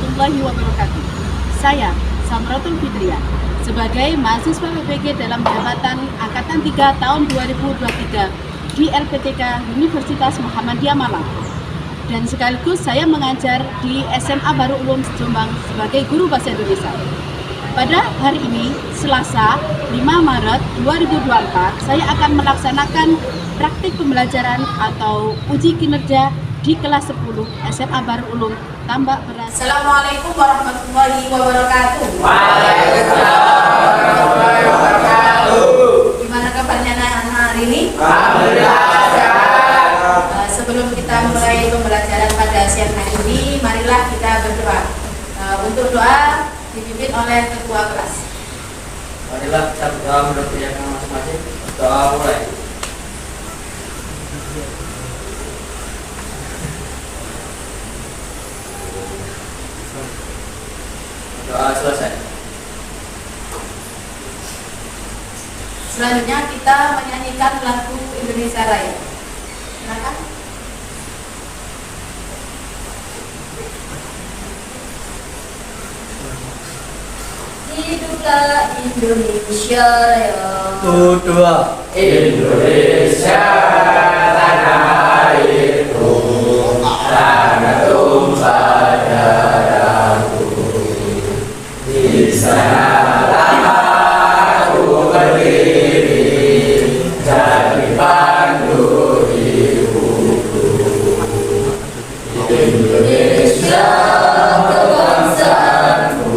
warahmatullahi wabarakatuh. Saya, Samratul Fitria, sebagai mahasiswa PPG dalam jabatan Angkatan 3 tahun 2023 di LPTK Universitas Muhammadiyah Malang. Dan sekaligus saya mengajar di SMA Baru Ulum Jombang sebagai guru bahasa Indonesia. Pada hari ini, Selasa 5 Maret 2024, saya akan melaksanakan praktik pembelajaran atau uji kinerja di kelas 10 SMA Baru Ulum Tambak Beras. Assalamualaikum warahmatullahi wabarakatuh. Waalaikumsalam warahmatullahi wabarakatuh. Gimana kabarnya anak-anak hari ini? Alhamdulillah sehat. Sebelum kita mulai pembelajaran pada siang hari ini, marilah kita berdoa. Untuk doa dipimpin oleh ketua kelas. Marilah kita berdoa menurut keyakinan masing-masing. Doa mulai. Doa selesai. Selanjutnya kita menyanyikan lagu Indonesia Raya. Silakan. Hiduplah Indonesia Raya. Dua. Indonesia tanah airku, tanah tumpah darahku. Di sanalah aku berdiri, jadi pandu hidupku. Indonesia kebangsaanku,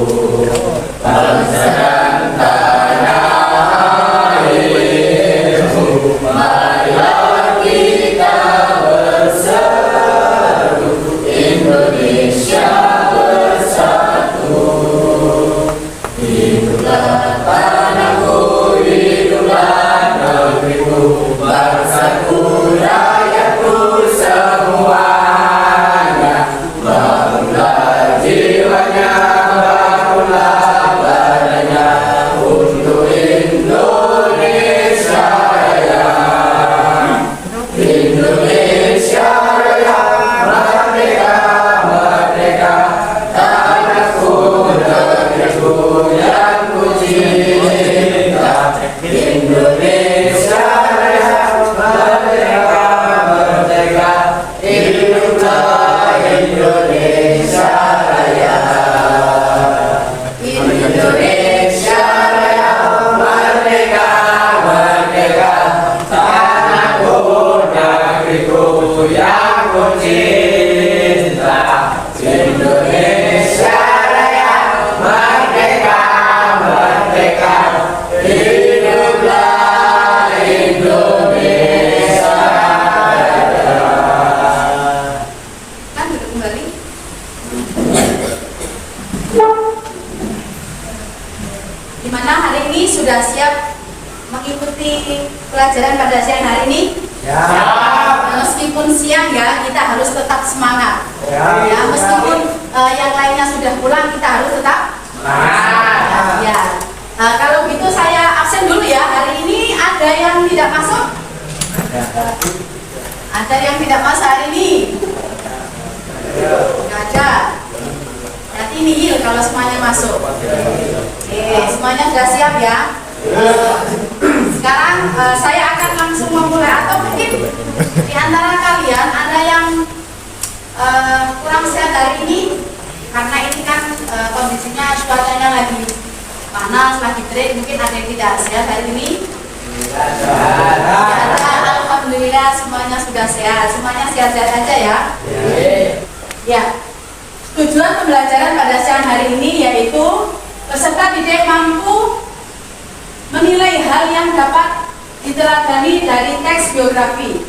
bangsa dan tanah airku. Marilah kita bersatu, Indonesia bersatu. Hiduplah tanahku, hiduplah negeriku, bangsaku, rakyatku semuanya. Bangunlah jiwanya, bangunlah badannya untuk Indonesia Raya. Indonesia Raya, merdeka, merdeka, tanahku, negeriku yang ku cinta. Indonesia Raya, merdeka, merdeka, hiduplah Indonesia Raya. Indonesia Raya, merdeka, merdeka, tanahku, negeriku yang ku cinta. Indonesia Raya, merdeka, merdeka, hiduplah Indonesia Raya. Kan duduk kembali. Gimana hari ini sudah siap mengikuti pelajaran pada siang hari ini? Meskipun siang ya, kita harus tetap semangat. Ya, meskipun yang lainnya sudah pulang, kita harus tetap semangat. Ya. Kalau gitu saya absen dulu ya. Hari ini ada yang tidak masuk? Ada yang tidak masuk hari ini? Nggak ada. Berarti nihil kalau semuanya masuk. Semuanya sudah siap ya. Sekarang saya akan langsung memulai, atau mungkin di antara kalian ada yang kurang sehat hari ini, karena ini kan kondisinya cuacanya lagi panas, lagi terik, mungkin ada yang tidak sehat hari ini. Alhamdulillah semuanya sudah sehat, semuanya sehat-sehat aja ya. Ya. Tujuan pembelajaran pada siang hari ini yaitu peserta didik mampu menilai hal yang dapat diteladani dari teks biografi,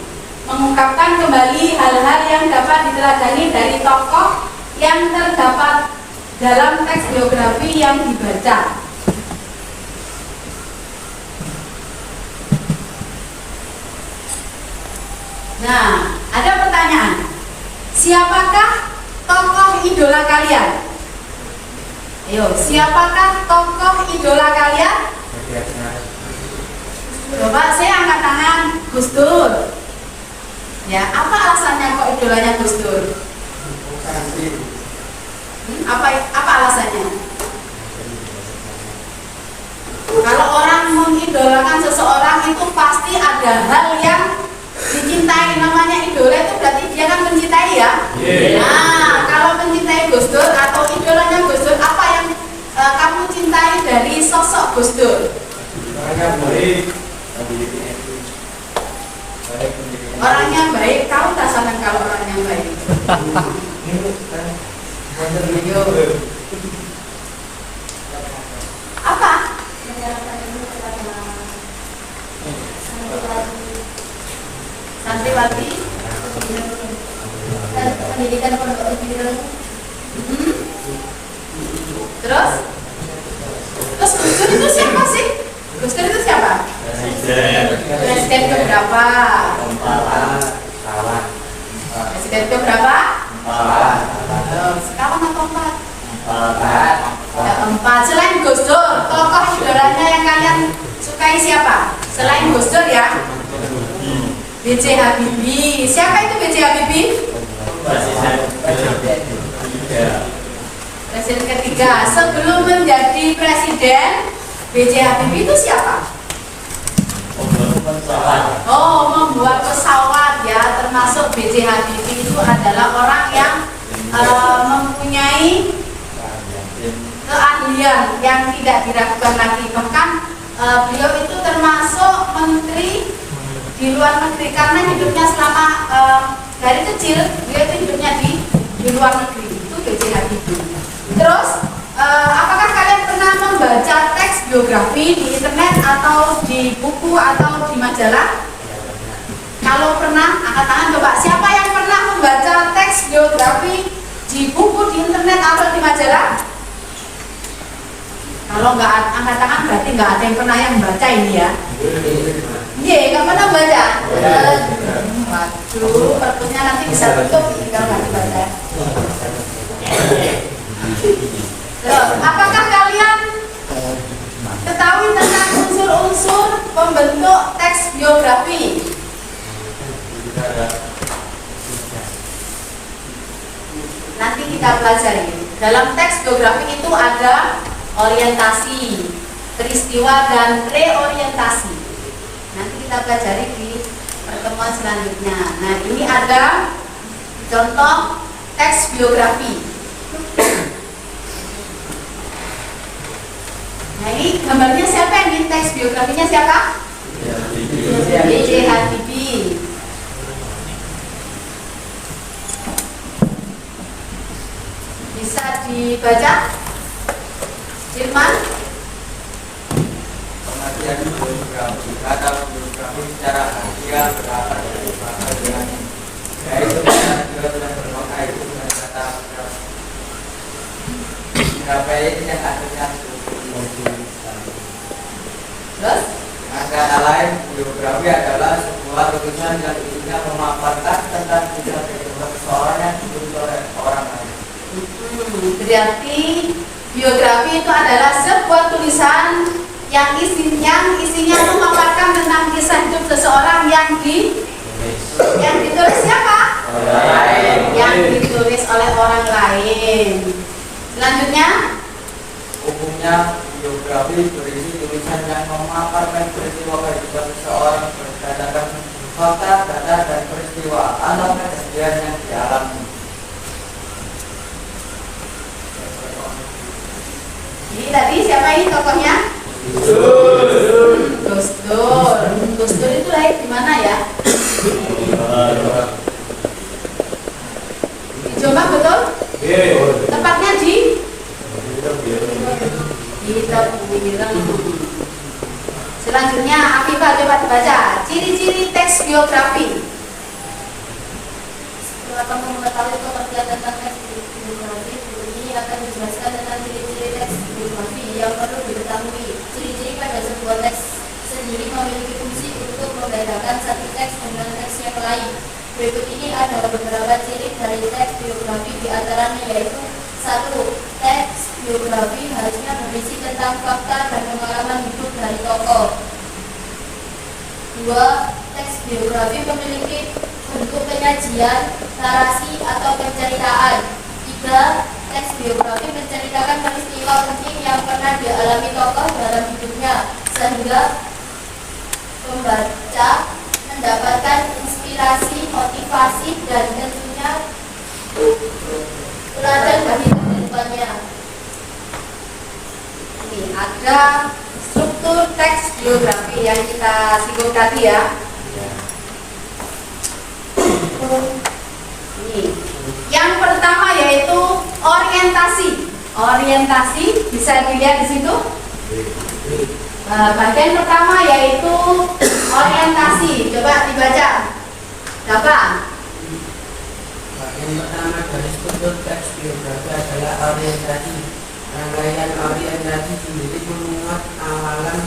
mengungkapkan kembali hal-hal yang dapat diteladani dari tokoh yang terdapat dalam teks biografi yang dibaca. Nah, ada pertanyaan. Siapakah tokoh idola kalian? Ayo, siapakah tokoh idola kalian? Coba saya angkat tangan. Gus Dur. Ya, apa alasannya kok idolanya Gus Dur? Apa alasannya? Kalau orang mengidolakan seseorang itu pasti ada hal yang dicintai. Namanya idola itu berarti dia kan mencintai ya. Nah, kalau mencintai Gus Dur atau idolanya Gus Dur, apa yang kamu cintai dari sosok Gus Dur? Orangnya baik. Tahu tak Sanan kalau orangnya baik? Apa? Santriwati. Pendidikan pondok pesantren. Terus Gus Dur itu siapa sih? Gus Dur itu siapa? Presiden keberapa? Presiden keberapa? Sekarang atau empat? Empat. Selain Gus Dur, tokoh idolanya yang kalian sukai siapa? Selain Gus Dur ya? B.J. Habibie. Siapa itu B.J. Habibie? Presiden ketiga. Sebelum menjadi presiden, B.J. Habibie itu siapa? Oh, membuat pesawat ya. Termasuk B.J. Habibie itu adalah orang yang mempunyai keahlian yang tidak diragukan lagi. Bahkan beliau itu termasuk menteri di luar negeri karena hidupnya selama dari kecil beliau itu hidupnya di luar negeri. Itu B.J. Habibie. Terus apakah kalian pernah membaca teks biografi di internet atau di buku atau di majalah? Kalau pernah, angkat tangan coba. Siapa yang pernah membaca teks biografi di buku, di internet atau di majalah? Kalau nggak angkat tangan berarti nggak ada yang pernah yang membaca ini ya. Iya, nggak pernah baca. Waduh, perpusnya nanti bisa tutup kalau nggak dibaca. Terus, apakah kalian ketahui tentang unsur-unsur pembentuk teks biografi? Nanti kita pelajari. Dalam teks biografi itu ada orientasi, peristiwa, dan reorientasi. Nanti kita pelajari di pertemuan selanjutnya. Nah, ini ada contoh teks biografi. Nah, ini gambarnya siapa yang di teks biografinya siapa? B.J. Habibie. Bisa dibaca? Firman? Pengertian biografi kata biografi secara harfiah berasal dari bahasa Yunani, yaitu kata bermakna itu dengan kata biografi yang artinya Terus? antara lain biografi adalah sebuah tulisan yang isinya memaparkan tentang kisah kehidupan seseorang yang ditulis oleh orang lain. Berarti biografi itu adalah sebuah tulisan yang isinya memaparkan tentang kisah hidup seseorang yang ditulis siapa? Yang ditulis oleh orang lain. Selanjutnya, umumnya biografi berisi tulisan yang memaparkan peristiwa kehidupan seseorang berdasarkan fakta, data, dan peristiwa atau kejadian yang dialami. ini tadi siapa ini tokohnya? Gus Dur. Gus Dur itu lahir di mana ya? Di Jombang betul? Tepatnya di Tebuireng. Selanjutnya, Afifah coba dibaca ciri-ciri teks biografi. Setelah kamu mengetahui pengertian tentang teks biografi, ini akan dijelaskan tentang ciri-ciri teks biografi yang perlu diketahui. Ciri-ciri pada sebuah teks sendiri memiliki fungsi untuk membedakan satu teks dengan teks yang lain. Berikut ini ada beberapa ciri dari teks biografi, di antaranya yaitu: 1. Teks biografi harusnya berisi tentang fakta dan pengalaman hidup dari tokoh. 2. Teks biografi memiliki bentuk penyajian, narasi, atau penceritaan. 3. teks biografi menceritakan peristiwa penting yang pernah dialami tokoh dalam hidupnya, sehingga pembaca mendapatkan inspirasi, motivasi, dan tentunya teladan bagi kehidupannya. Ini ada struktur teks biografi yang kita singgung tadi ya. Ini. Yang pertama yaitu orientasi. Orientasi bisa dilihat di situ. Bagian pertama yaitu orientasi. Coba dibaca. Coba. Bagian pertama dari struktur teks biografi adalah orientasi. Rangkaian orientasi sendiri memuat awalan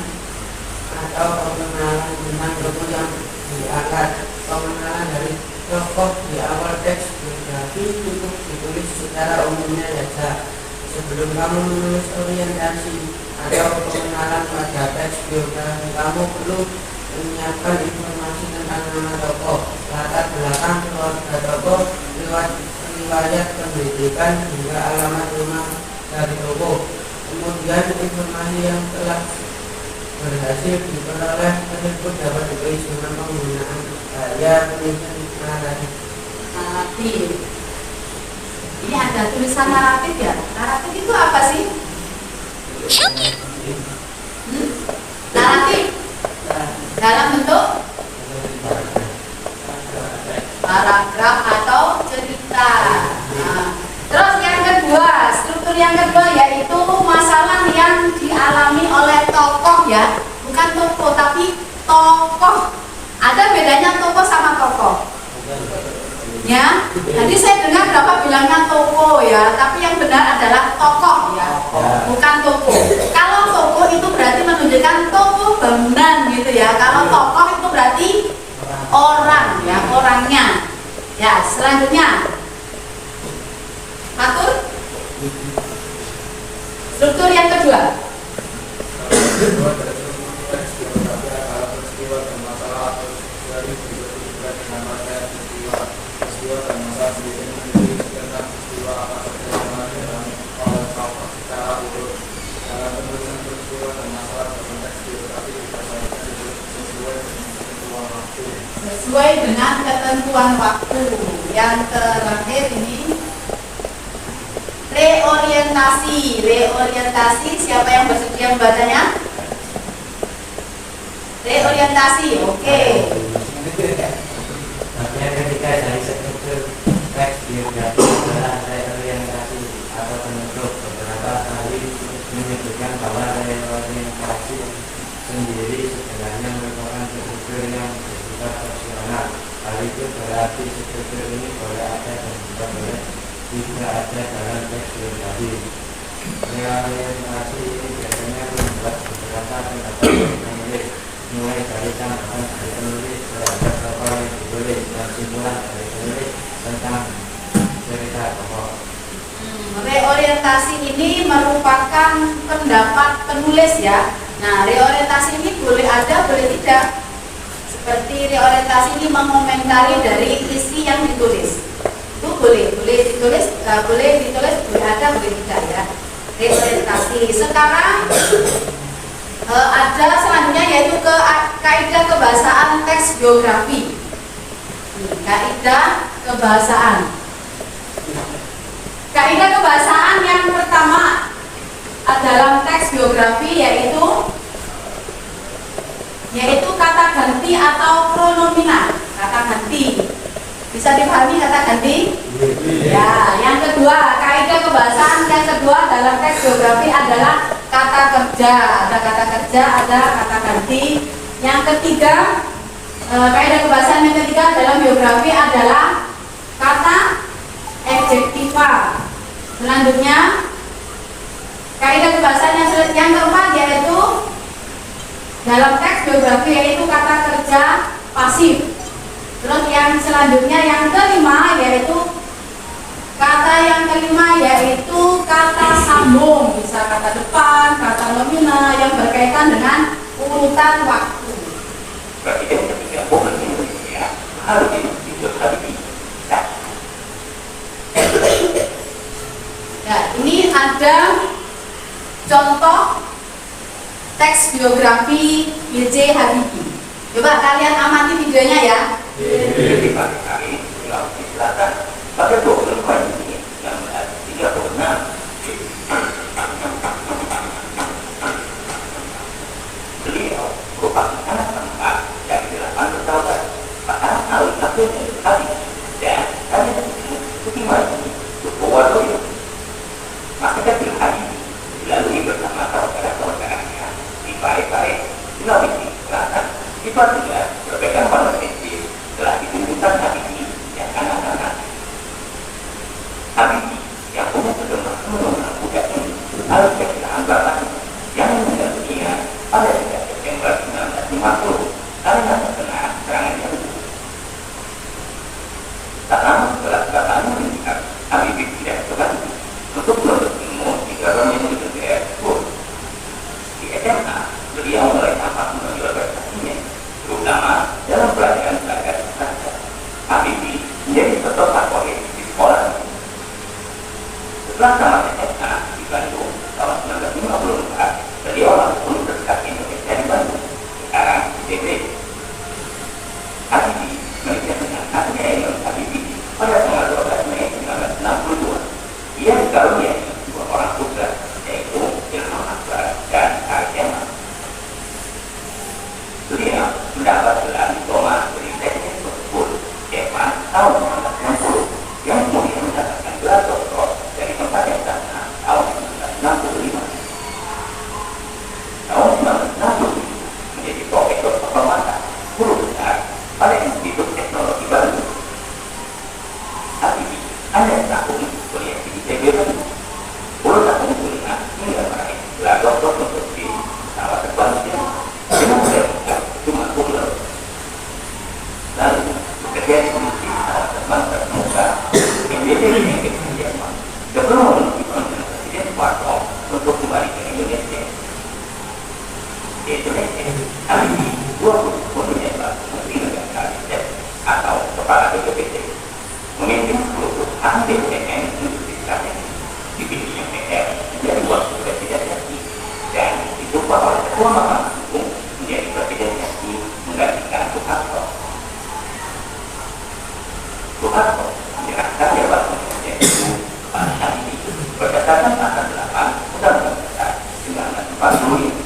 atau pengenalan tentang tokoh yang diangkat. Pengenalan dari tokoh di awal teks biografi cukup ditulis secara umumnya saja. Sebelum kamu menulis orientasi atau pengenalan pada teks biografi, kamu perlu menyiapkan informasi tentang nama tokoh, latar belakang keluarga tokoh, riwayat pendidikan hingga alamat rumah dari tokoh. Kemudian informasi yang telah berhasil diperoleh tersebut dapat ditulis dengan penggunaan gaya penulisan naratif. Ini ada tulisan naratif ya. Naratif itu apa sih? Naratif dalam bentuk paragraf atau cerita. Terus yang kedua, struktur yang kedua yaitu masalah yang dialami oleh tokoh ya, bukan tokoh tapi tokoh. Ada bedanya tokoh sama tokoh. Ya, tadi saya dengar berapa bilangnya tokoh ya, tapi yang benar adalah tokoh ya, bukan tokoh. Kalau tokoh itu berarti menunjukkan tokoh bangunan gitu ya. Kalau tokoh itu berarti orang ya, orangnya. Ya, selanjutnya atur struktur yang kedua. Sesuai dengan ketentuan waktu. Yang terakhir ini reorientasi. Reorientasi, siapa yang bersedia membacanya? Reorientasi, oke. Bagian ketiga dari struktur teks biografi adalah reorientasi atau penutup. Beberapa kali menyebutkan bahwa reorientasi sendiri sebenarnya merupakan struktur yang bersifat opsional. Hal itu berarti struktur ini boleh ada dan juga boleh tidak ada dalam teks biografi. Reorientasi ini biasanya membuat beberapa pendapat penulis, mulai dari tanggapan dari penulis terhadap tokoh yang ditulis dan simpulan dari penulis tentang cerita tokoh. Reorientasi ini merupakan pendapat penulis ya. Nah, reorientasi ini boleh ada, boleh tidak. Seperti reorientasi ini mengomentari dari isi yang ditulis. Itu boleh ditulis, boleh ada, boleh tidak ya. Reorientasi. Sekarang ada selanjutnya yaitu kaidah kebahasaan teks biografi. Kaidah kebahasaan. Kaidah kebahasaan yang pertama dalam teks biografi yaitu kata ganti atau pronomina. Kata ganti. Bisa dipahami kata ganti? Ya, yang kedua, kaidah kebahasaan yang kedua dalam teks biografi adalah kata kerja. Ada kata kerja, ada kata ganti. Yang ketiga, kaidah kebahasaan yang ketiga dalam biografi adalah kata adjektiva. Selanjutnya, kaidah kebahasaan yang keempat yaitu dalam teks biografi yaitu kata kerja pasif. Terus yang selanjutnya yang kelima yaitu kata sambung, bisa kata depan, kata nomina yang berkaitan dengan urutan waktu. Ya, ada contoh teks biografi B.J. Habibie. Coba kalian amati videonya ya. Di pagi hari, di Laut Selatan, pada 25 Juni 1936, beliau merupakan anak keempat dari 8 bersaudara. Pasangan Ali Abdul Ali dan kami Kutimani Sukowardoyo. Masa kecil Habibie dilalui bersama saudara-saudaranya di Pare-Pare, Sulawesi Selatan. Itu artinya berpegang pada prinsip telah ditunjukkan Habibie dan anak-anak. Habibie yang umur mengenal budak ini harus kehilangan bapaknya yang meninggal dunia pada 3 September 1950 karena terkena serangan jantung. Tak lama setelah bapaknya meninggal, Habibie tidak berhenti untuk menuntut ilmu di Government University School. Di SMA, beliau mulai tampak menonjol prestasinya, terutama dalam pelajaran-pelajaran bahasa. Habibie menjadi sosok favorit di sekolah. Setelah tamat SMA di Bandung tahun 1954, beliau langsung Universitas Indonesia di Bandung, sekarang ITB. Habibie menikah dengan Asnya Ainun Habibie pada tanggal 12 Mei 1962. Ia dikaruniai dua orang putra, yaitu Ilham Akbar dan Arjama. Beliau mendapat gelar diploma dari Teknik School Jerman tahun 1960 yang kemudian mendapatkan gelar doktor dari tempat yang sama tahun 1965. Tahun 1967 menjadi profesor kehormatan guru besar pada Institut Teknologi Bandung. Habibie hanya setahun kuliah di ITB Bandung. 10 tahun kuliah hingga meraih gelar doktor untuk di pesawat terbang Jerman dengan gelar cuma kumlaut. Lalu bekerja di komisi pesawat terbang terkemuka NBT Jerman sebelum memenuhi panggilan Presiden Soeharto untuk kembali ke Indonesia. Di Indonesia, Habibie 20 tahun menjabat Menteri Negara Riset atau Kepala BPPT, memimpin 10 perusahaan BUMN industri strategis, dipilihnya PR menjadi wakil presiden RI, dan disumpah oleh Ketua Mahkamah Agung menjadi presiden RI menggantikan Soeharto. Soeharto menyerahkan jabatan presiden itu kepada Habibie berdasarkan pasal 8 Undang-Undang Dasar 1945.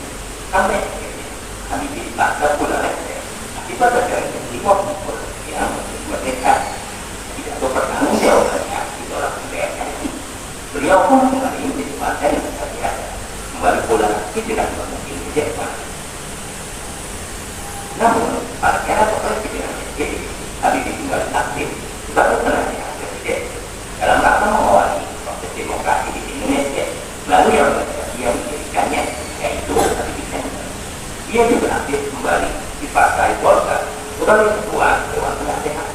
Sampai akhirnya Habibie dipaksa pulang Aceh akibat terjadi impor yang merdeka. Tidak bertanggung jawabannya ditolak DPR RI. Beliau pun kembali menjadi warga yang biasa, kembali pulang tidak mungkin ke Jerman. Namun, pada era kepemimpinan SBY, Habibie kembali aktif sebagai penasihat presiden dalam rangka mengawali proses demokrasi di Indonesia melalui organisasi yang mendirikannya, yaitu Habibie Center. Ia juga aktif kembali di Partai Golkar sebagai ketua Dewan Penasehat.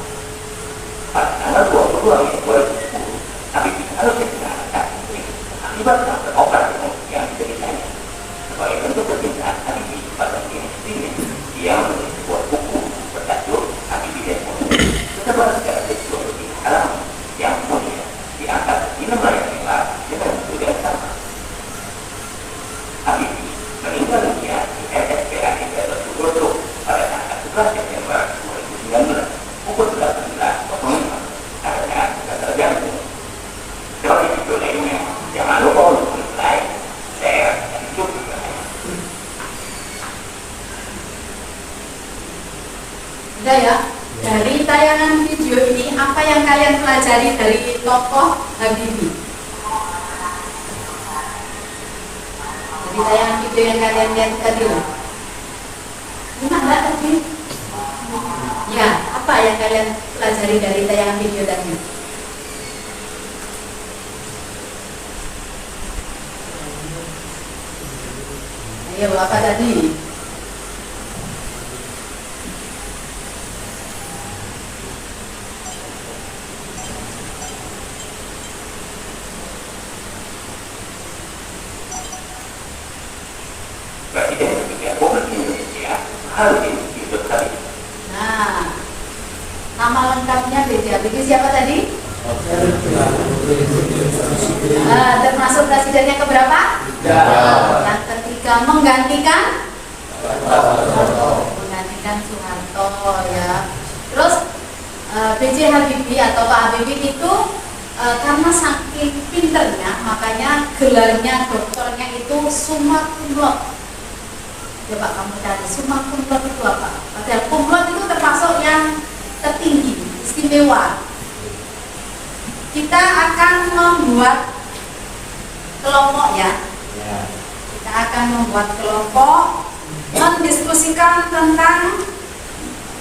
Pada tanggal 22 Mei 2010, Habibie harus kehilangan istri akibat kanker operasi yang dideritanya. Sebagai bentuk kecintaan Habibie pada istrinya, ia menulis sebuah buku bertajuk Habibie dan Monica, setelah secara teknologi alam yang kemudian diangkat di lembaga lebar dengan judul yang sama. Habibie meninggal dunia di RSPAD Gatot Subroto pada tanggal 11 September 2019 pukul 18.05 karena gagal jantung. Seperti video lainnya, jangan lupa untuk like, share, dan subscribe. Sudah ya, dari tayangan video ini apa yang kalian pelajari dari tokoh Habibie? Dari tayangan video yang kalian lihat tadi loh. Gimana tadi? Ya, apa yang kalian pelajari dari tayangan video tadi? Ayo, apa tadi? Presiden Republik Indonesia harus hidup tadi. Nah, nama lengkapnya B.J. Habibie siapa tadi? Termasuk presidennya keberapa? Yang ketiga, menggantikan Soeharto ya. Terus B.J. Habibie atau Pak Habibie itu karena saking pinternya, makanya gelarnya doktornya itu summa cum laude. Coba kamu cari summa cum laude itu apa? Padahal cum laude itu termasuk yang tertinggi, istimewa. Kita akan membuat kelompok ya. Kita akan membuat kelompok mendiskusikan tentang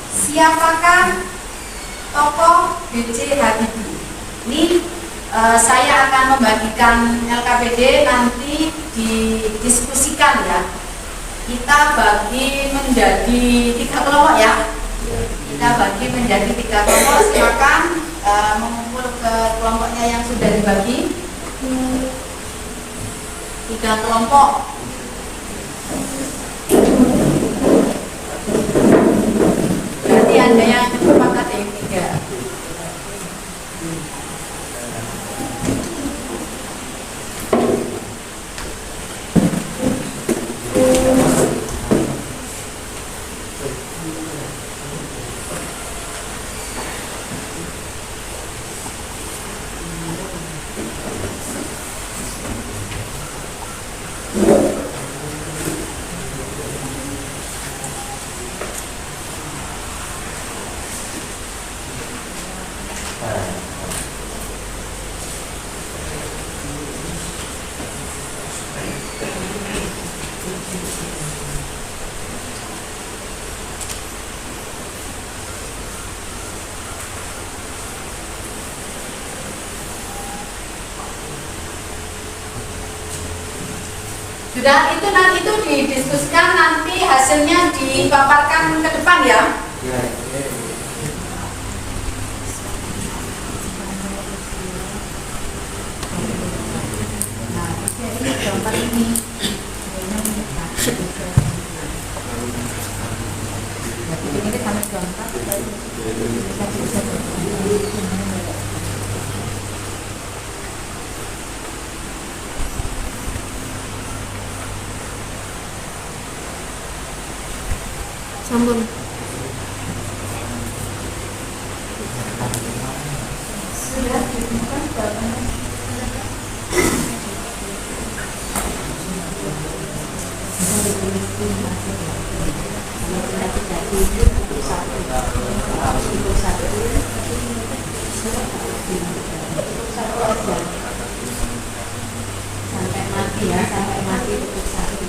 siapakah tokoh B.J. Habibie. Ini saya akan membagikan LKPD nanti didiskusikan ya. Kita bagi menjadi 3 kelompok ya. Kita bagi menjadi 3 kelompok. Silakan mengumpul ke kelompoknya yang sudah dibagi. 3 kelompok. Berarti ada yang cepat, ada yang 3. Sudah, itu nanti itu didiskusikan, nanti hasilnya dipaparkan ke depan ya. Nah, ini gambar ini. Ini kami gambar. Sambung. Sudah ditemukan jawabannya. Sampai mati ya, sampai mati untuk satu.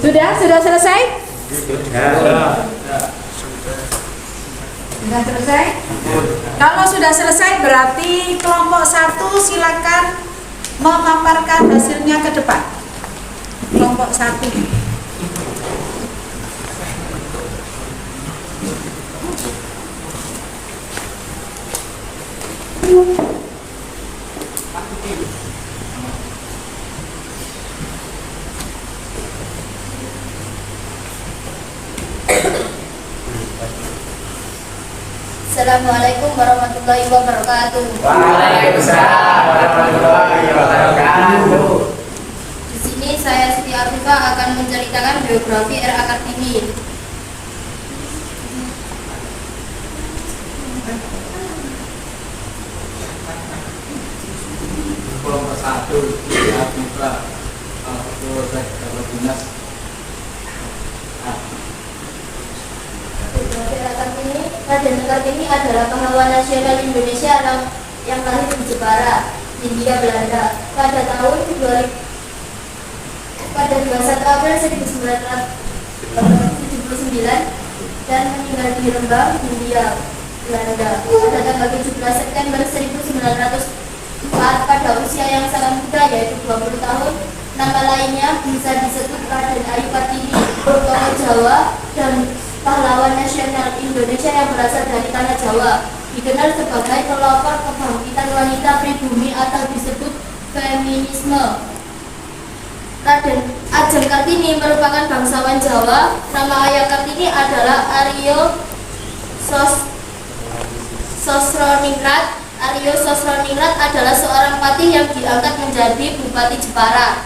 Sudah selesai? Sudah selesai? Kalau sudah selesai berarti kelompok 1 silakan memaparkan hasilnya ke depan. Kelompok 1. Assalamualaikum warahmatullahi wabarakatuh. Waalaikumsalam warahmatullahi wabarakatuh. Di sini saya Siti Afifah akan menceritakan biografi R.A. Kartini. Kelompok 1 ya buka kalau dinas. Biografi R.A. Kartini. Raden Kartini adalah pahlawan nasional Indonesia yang lahir di Jepara, Hindia Belanda pada tahun 21 April 1979 dan meninggal di Rembang, Hindia Belanda pada tanggal 17 September 1904 pada usia yang sangat muda yaitu 20 tahun. Nama lainnya bisa disebut Raden Ayu Kartini, tokoh Jawa dan pahlawan nasional Indonesia yang berasal dari tanah Jawa, dikenal sebagai pelopor kebangkitan wanita pribumi atau disebut feminisme. Raden Ajeng Kartini merupakan bangsawan Jawa. Nama ayah Kartini adalah Aryo Sosroningrat. Aryo Sosroningrat adalah seorang patih yang diangkat menjadi Bupati Jepara.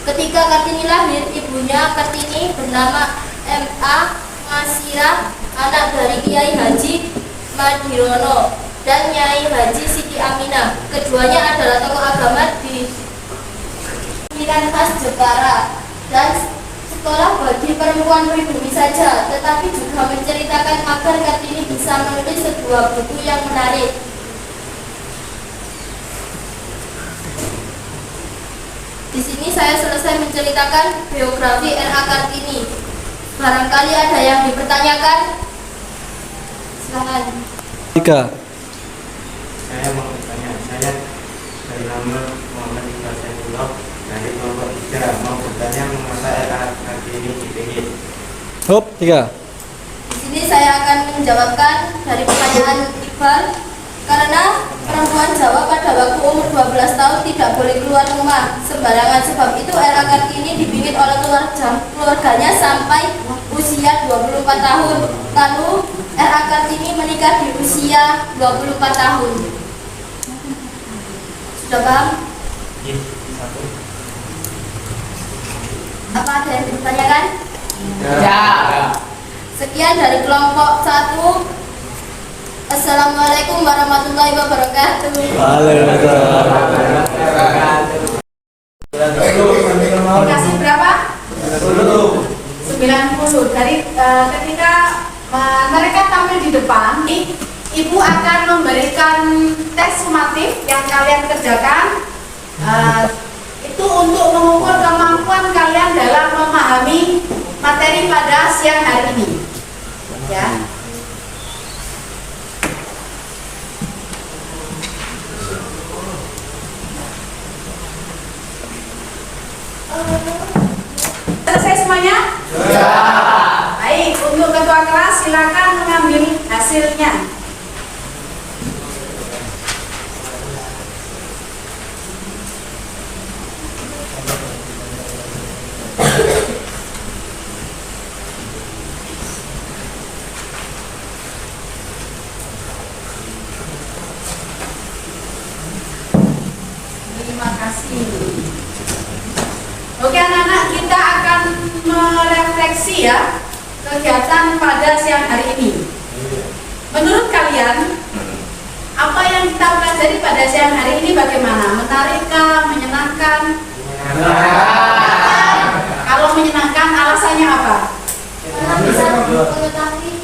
Ketika Kartini lahir, ibunya Kartini bernama M.A. Masirah, anak dari Kiai Haji Madirono dan Nyai Haji Siti Aminah. Keduanya adalah tokoh agama di pimpinan khas Jepara dan sekolah bagi perempuan pribumi saja, tetapi juga menceritakan agar Kartini bisa menulis sebuah buku yang menarik. Di sini saya selesai menceritakan biografi R.A. Kartini. Barangkali ada yang dipertanyakan? Silakan. Tiga. Saya mau bertanya, saya dari nama Muhammad Iqbal Saifullah dari kelompok 3 mau bertanya mengapa R.A. Kartini dipilih. Hop, 3. Di sini saya akan menjawabkan dari pertanyaan Iqbal. Karena perempuan Jawa pada waktu umur 12 tahun tidak boleh keluar rumah sembarangan. Sebab itu R.A. Kartini dipingit oleh keluarganya sampai usia 24 tahun. Lalu R.A. Kartini menikah di usia 24 tahun. Sudah paham? Apa ada yang ditanyakan? Ya. Sekian dari kelompok 1. Assalamualaikum warahmatullahi wabarakatuh. Dikasih berapa? 90. Dari ketika mereka tampil di depan, Ibu akan memberikan tes sumatif yang kalian kerjakan. Itu untuk mengukur kemampuan kalian dalam memahami materi pada siang hari ini. Ya. Selesai semuanya? Ya. Baik, untuk ketua kelas silakan mengambil hasilnya. Terima kasih. Oke anak-anak, kita akan merefleksi ya kegiatan pada siang hari ini. Menurut kalian, apa yang kita pelajari pada siang hari ini bagaimana? Menarikkah? Menyenangkan? Kalau menyenangkan, alasannya apa? Karena bisa mengetahui.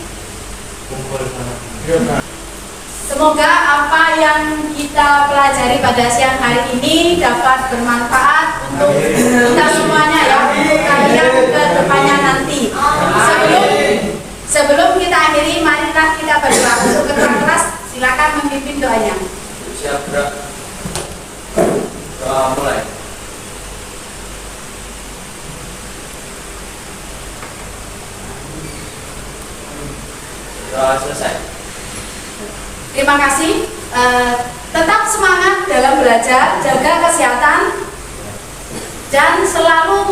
Semoga apa yang kita pelajari pada siang hari ini dapat bermanfaat untuk kita semuanya ya, untuk kalian ke depannya nanti. Sebelum kita akhiri, marilah kita berdoa. Untuk ketua kelas, silakan memimpin doanya. Siap, Bro. Doa mulai. Doa selesai. Terima kasih. Tetap semangat dalam belajar, jaga kesehatan, dan selalu